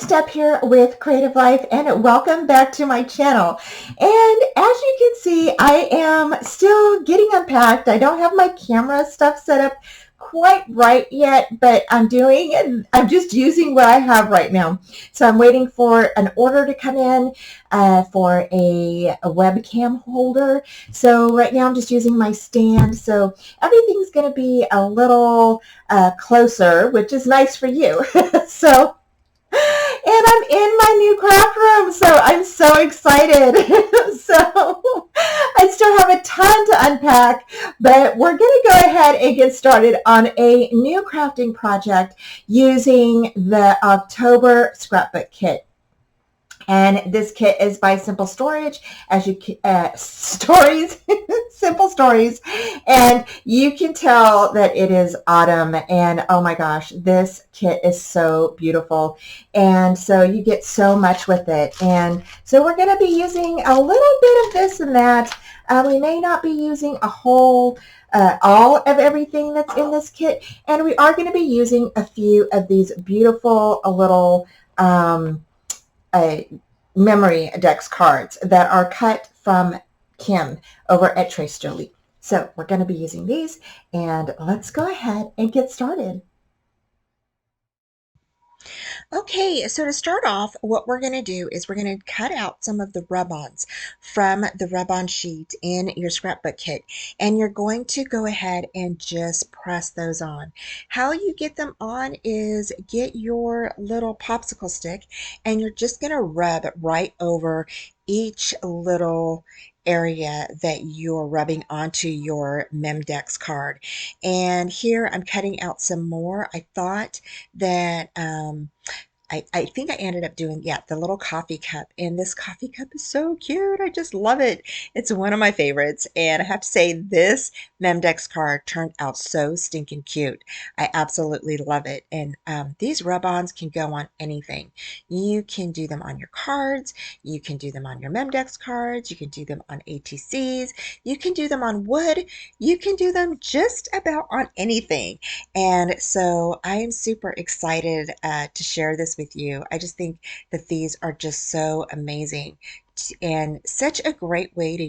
Step here with Creative Life, and welcome back to my channel. And as you can see, I am still getting unpacked. I don't have my camera stuff set up quite right yet, but I'm just using what I have right now. So I'm waiting for an order to come in for a webcam holder. So right now I'm just using my stand. So everything's going to be a little closer, which is nice for you. So and I'm in my new craft room, so I'm so excited. So I still have a ton to unpack, but we're going to go ahead and get started on a new crafting project using the October Scrapbook Kit. And this kit is by Simple Storage, stories, Simple Stories, and you can tell that it is autumn. And oh my gosh, this kit is so beautiful, and so you get so much with it. And so we're going to be using a little bit of this and that. We may not be using a whole all of everything that's in this kit, and we are going to be using a few of these beautiful little MemDex cards that are cut from Kim over at Jolie. So we're going to be using these, and let's go ahead and get started. Okay, so to start off, what we're going to do is we're going to cut out some of the rub-ons from the rub-on sheet in your scrapbook kit, and you're going to go ahead and just press those on. How you get them on is get your little popsicle stick, and you're just going to rub right over each little area that you're rubbing onto your MemDex card. And here I'm cutting out some more. I thought that I think I ended up doing, yeah, the little coffee cup. And this coffee cup is so cute. I just love it. It's one of my favorites. And I have to say, this MemDex card turned out so stinking cute. I absolutely love it. And these rub-ons can go on anything. You can do them on your cards. You can do them on your MemDex cards. You can do them on ATCs. You can do them on wood. You can do them just about on anything. And so I am super excited to share this with you. I just think that these are just so amazing and such a great way to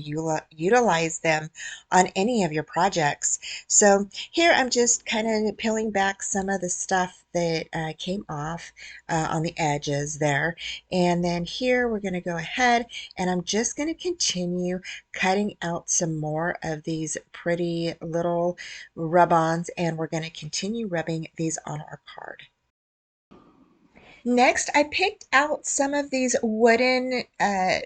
utilize them on any of your projects. So here I'm just kind of peeling back some of the stuff that came off on the edges there. And then here we're going to go ahead and I'm just going to continue cutting out some more of these pretty little rub-ons, and we're going to continue rubbing these on our card. Next, I picked out some of these wooden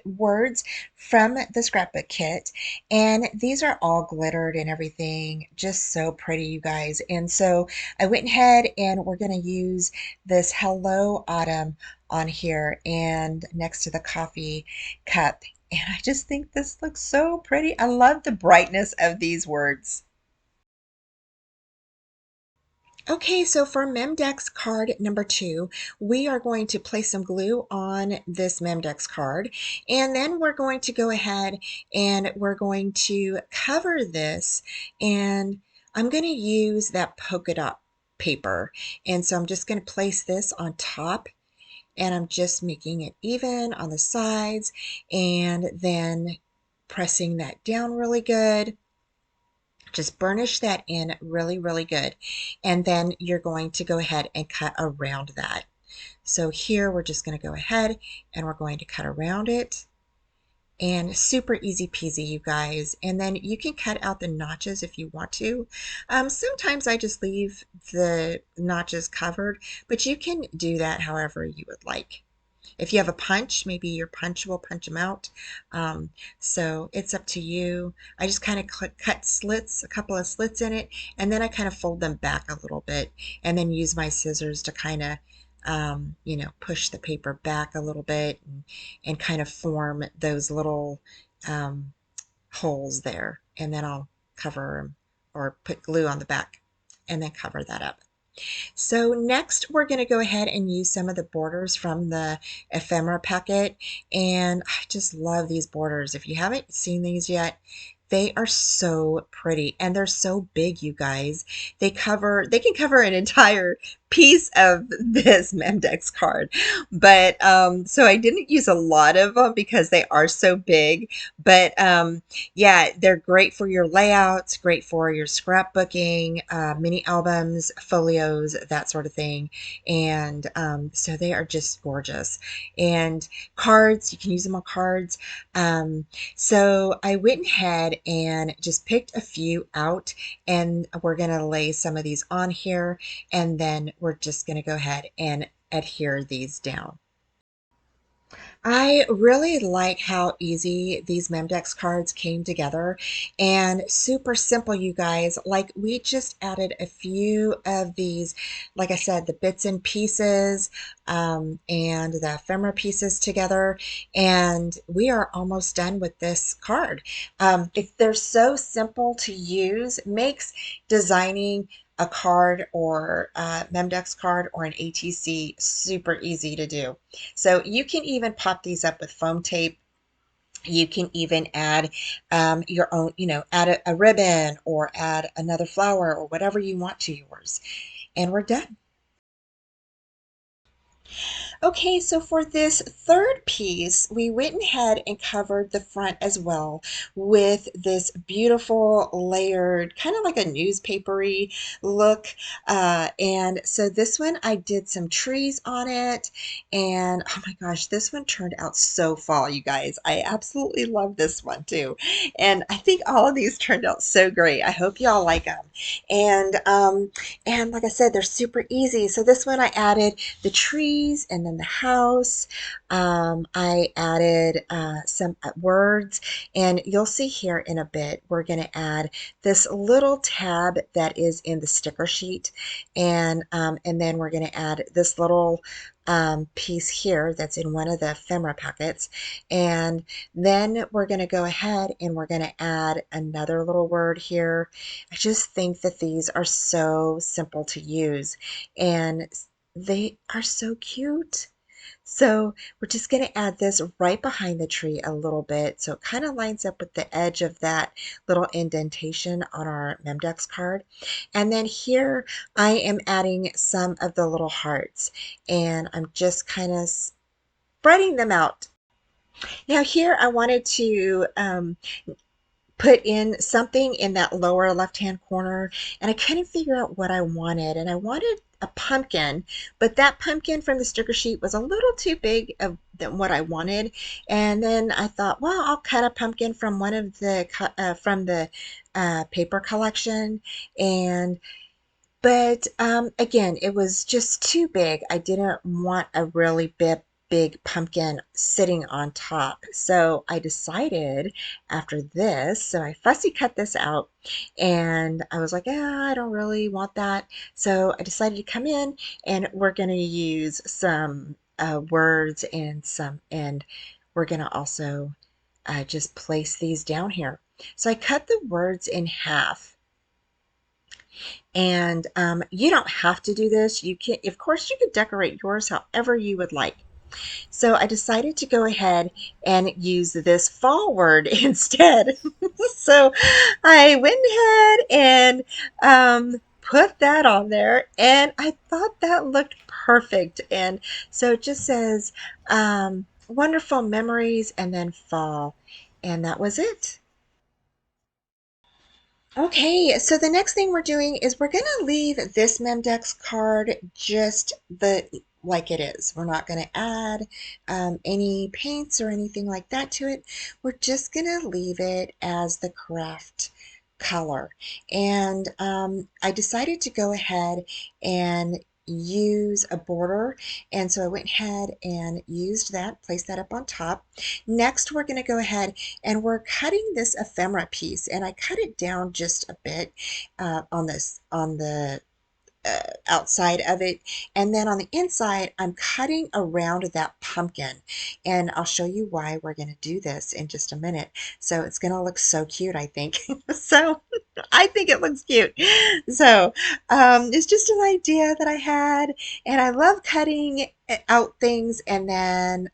words from the scrapbook kit, and these are all glittered and everything, just so pretty, you guys. And so I went ahead and we're going to use this Hello Autumn on here and next to the coffee cup. And I just think this looks so pretty. I love the brightness of these words. Okay, so for MemDex card number 2, we are going to place some glue on this MemDex card, and then we're going to go ahead and we're going to cover this, and I'm going to use that polka dot paper. And so I'm just going to place this on top, and I'm just making it even on the sides, and then pressing that down really good. Just burnish that in really, really good. And then you're going to go ahead and cut around that. So here we're just going to go ahead and we're going to cut around it. And super easy peasy, you guys. And then you can cut out the notches if you want to. Sometimes I just leave the notches covered, but you can do that however you would like. If you have a punch, maybe your punch will punch them out. So it's up to you. I just kind of cut slits, a couple of slits in it, and then I kind of fold them back a little bit and then use my scissors to kind of, push the paper back a little bit and kind of form those little holes there. And then I'll cover them or put glue on the back and then cover that up. So next we're going to go ahead and use some of the borders from the ephemera packet, and I just love these borders. If you haven't seen these yet, They are so pretty and they're so big, you guys. They can cover an entire piece of this MemDex card. But so I didn't use a lot of them because they are so big. But yeah, they're great for your layouts, great for your scrapbooking, mini albums, folios, that sort of thing. And so they are just gorgeous. And cards, you can use them on cards. Um, so I went ahead and just picked a few out, and we're going to lay some of these on here, and then we're just going to go ahead and adhere these down. I really like how easy these MemDex cards came together and super simple, you guys. Like we just added a few of these, like I said, the bits and pieces and the ephemera pieces together, and we are almost done with this card. If they're so simple to use, makes designing a card or a MemDex card or an ATC super easy to do. So you can even pop these up with foam tape. You can even add your own, add a ribbon or add another flower or whatever you want to yours. And we're done. Okay, so for this third piece, we went ahead and covered the front as well with this beautiful layered, kind of like a newspapery look. And so this one, I did some trees on it. And oh my gosh, this one turned out so fall, you guys. I absolutely love this one too. And I think all of these turned out so great. I hope y'all like them. And and like I said, they're super easy. So this one I added the trees and then the house. I added some words, and you'll see here in a bit, we're going to add this little tab that is in the sticker sheet, and then we're going to add this little piece here that's in one of the ephemera packets, and then we're going to go ahead and we're going to add another little word here. I just think that these are so simple to use, and they are so cute. So we're just going to add this right behind the tree a little bit so it kind of lines up with the edge of that little indentation on our MemDex card. And then here I am adding some of the little hearts, and I'm just kind of spreading them out. Now here I wanted to put in something in that lower left-hand corner, and I couldn't figure out what I wanted. And I wanted a pumpkin, but that pumpkin from the sticker sheet was a little too big than what I wanted. And then I thought, well, I'll cut a pumpkin from one of the paper collection, and but again, it was just too big. I didn't want a really big pumpkin sitting on top. So I decided after this, so I fussy cut this out, and I was like, yeah, I don't really want that. So I decided to come in, and we're going to use some words and we're going to also just place these down here. So I cut the words in half. And you don't have to do this. You can, of course, you could decorate yours however you would like. So I decided to go ahead and use this fall word instead. So I went ahead and put that on there, and I thought that looked perfect. And so it just says wonderful memories and then fall. And that was it. Okay, so the next thing we're doing is we're going to leave this MemDex card just like it is. We're not going to add any paints or anything like that to it. We're just going to leave it as the craft color. And I decided to go ahead and use a border, and so I went ahead and used that, placed that up on top. Next, we're going to go ahead and we're cutting this ephemera piece, and I cut it down just a bit on the outside of it, and then on the inside I'm cutting around that pumpkin, and I'll show you why we're going to do this in just a minute. So it's going to look so cute, I think. So I think it looks cute. So it's just an idea that I had, and I love cutting out things and then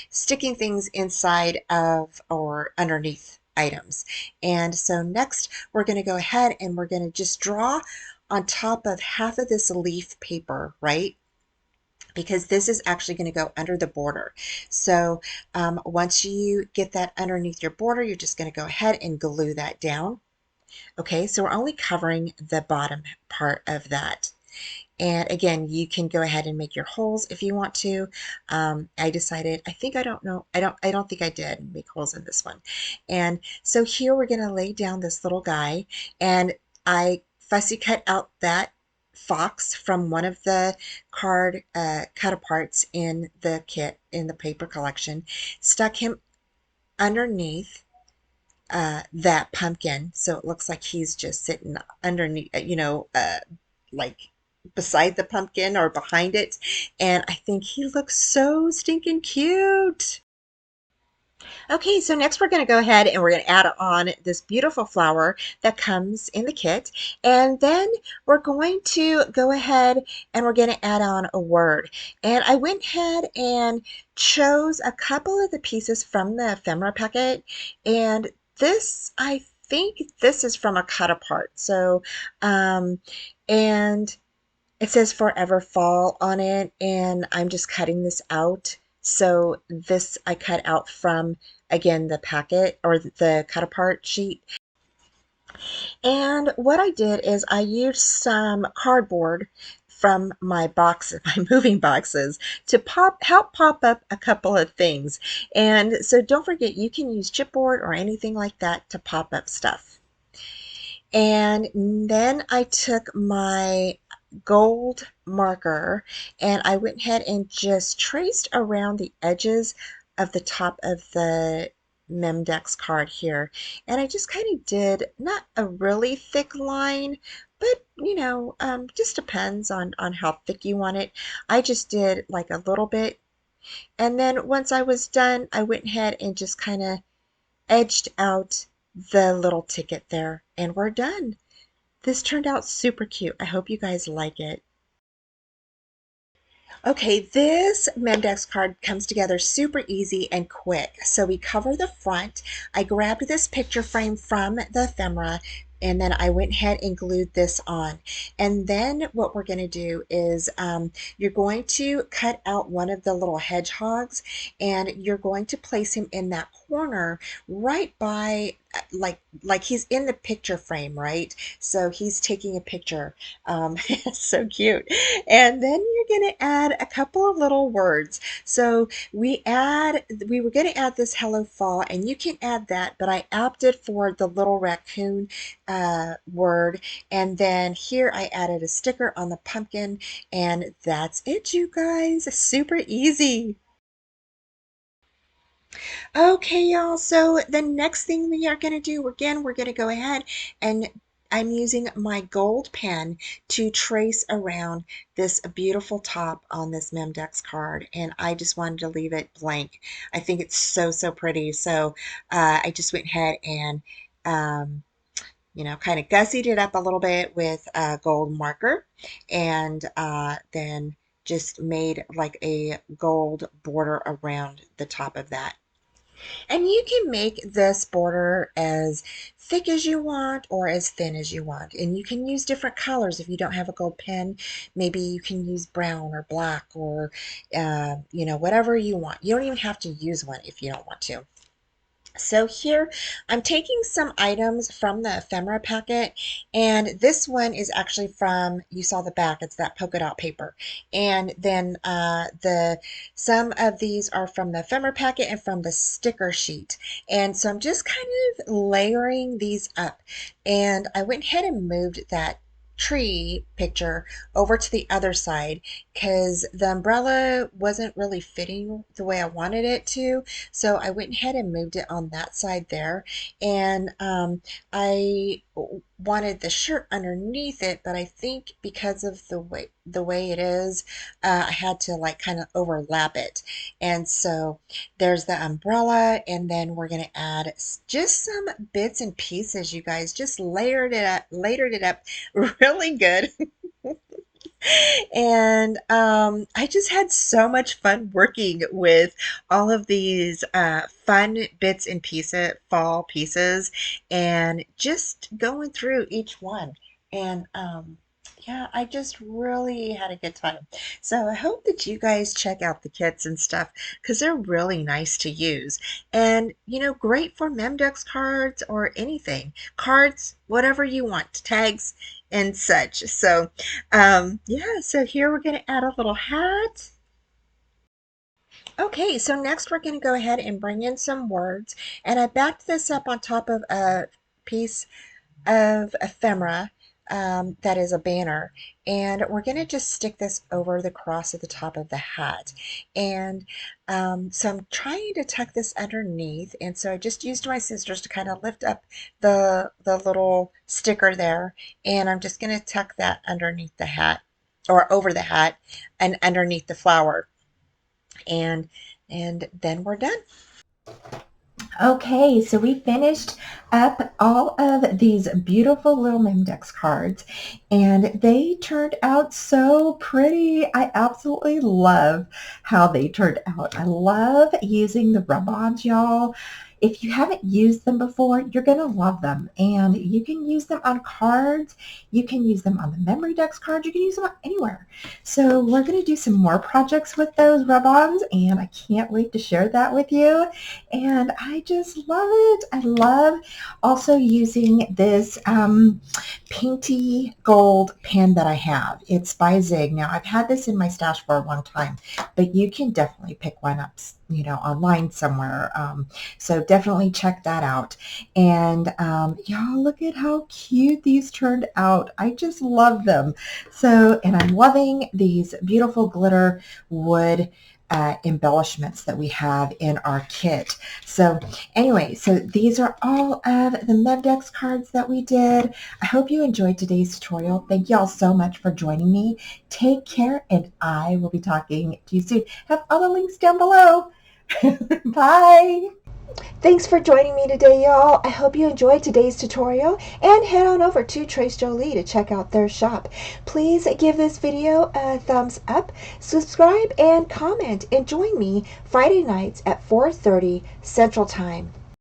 sticking things inside of or underneath items. And so next we're going to go ahead and we're going to just draw on top of half of this leaf paper, right? Because this is actually going to go under the border. So once you get that underneath your border, you're just going to go ahead and glue that down. Okay, so we're only covering the bottom part of that. And again, you can go ahead and make your holes if you want to. I decided, I think, I don't know, I don't think I did make holes in this one. And so here we're going to lay down this little guy, and I fussy cut out that fox from one of the card cut aparts in the kit, in the paper collection, stuck him underneath that pumpkin, so it looks like he's just sitting underneath, like beside the pumpkin or behind it. And I think he looks so stinking cute. Okay, so next we're going to go ahead and we're going to add on this beautiful flower that comes in the kit. And then we're going to go ahead and we're going to add on a word. And I went ahead and chose a couple of the pieces from the ephemera packet. And this, I think this is from a cut apart. So, and it says Forever Fall on it, and I'm just cutting this out. So this I cut out from, again, the packet or the cut apart sheet. And what I did is I used some cardboard from my box, my moving boxes, to help pop up a couple of things. And so don't forget, you can use chipboard or anything like that to pop up stuff. And then I took my gold marker and I went ahead and just traced around the edges of the top of the MemDex card here. And I just kind of did not a really thick line, but just depends on how thick you want it. I just did like a little bit. And then once I was done, I went ahead and just kind of edged out the little ticket there, and we're done. This turned out super cute. I hope you guys like it. Okay, this MemDex card comes together super easy and quick. So we cover the front. I grabbed this picture frame from the ephemera, and then I went ahead and glued this on. And then what we're going to do is you're going to cut out one of the little hedgehogs, and you're going to place him in that corner right by like he's in the picture frame, right? So he's taking a picture. So cute. And then you're going to add a couple of little words. So we were going to add this hello fall, and you can add that, but I opted for the little raccoon word. And then here I added a sticker on the pumpkin, and that's it, you guys. Super easy. Okay, y'all, so the next thing we are going to do, again, we're going to go ahead and I'm using my gold pen to trace around this beautiful top on this MemDex card, and I just wanted to leave it blank. I think it's so, so pretty. So I just went ahead and, kind of gussied it up a little bit with a gold marker, and then just made like a gold border around the top of that. And you can make this border as thick as you want or as thin as you want. And you can use different colors if you don't have a gold pen. Maybe you can use brown or black or, whatever you want. You don't even have to use one if you don't want to. So here I'm taking some items from the ephemera packet, and this one is actually from, you saw the back, it's that polka dot paper. And then some of these are from the ephemera packet and from the sticker sheet. And so I'm just kind of layering these up. And I went ahead and moved that tree picture over to the other side because the umbrella wasn't really fitting the way I wanted it to. So I went ahead and moved it on that side there. And I wanted the shirt underneath it, but I think because of the way it is, I had to like kind of overlap it. And so there's the umbrella, and then we're going to add just some bits and pieces, you guys. Just layered it up really good. And I just had so much fun working with all of these fun bits and pieces, fall pieces, and just going through each one. And yeah, I just really had a good time. So I hope that you guys check out the kits and stuff because they're really nice to use. And, great for MemDex cards or anything. Cards, whatever you want, tags and such. So yeah, so here we're going to add a little hat. Okay, so next we're going to go ahead and bring in some words. And I backed this up on top of a piece of ephemera that is a banner. And we're going to just stick this over the cross at the top of the hat. And so I'm trying to tuck this underneath. And so I just used my scissors to kind of lift up the little sticker there. And I'm just going to tuck that underneath the hat or over the hat and underneath the flower. And then we're done. Okay, so we finished up all of these beautiful little MemDex cards, and they turned out so pretty. I absolutely love how they turned out. I love using the rub-ons, y'all. If you haven't used them before, you're going to love them. And you can use them on cards. You can use them on the Memory Dex cards. You can use them anywhere. So we're going to do some more projects with those rub-ons, and I can't wait to share that with you. And I just love it. I love also using this painty gold pen that I have. It's by Zig. Now, I've had this in my stash for a long time, but you can definitely pick one up, online somewhere. So definitely check that out. And y'all, look at how cute these turned out. I just love them. So, and I'm loving these beautiful glitter wood embellishments that we have in our kit. So anyway, so these are all of the MemDex cards that we did. I hope you enjoyed today's tutorial. Thank you all so much for joining me. Take care, and I will be talking to you soon. Have all the links down below. Bye. Thanks for joining me today, y'all. I hope you enjoyed today's tutorial, and head on over to Trace Jolie to check out their shop. Please give this video a thumbs up, subscribe, and comment, and join me Friday nights at 4:30 Central Time.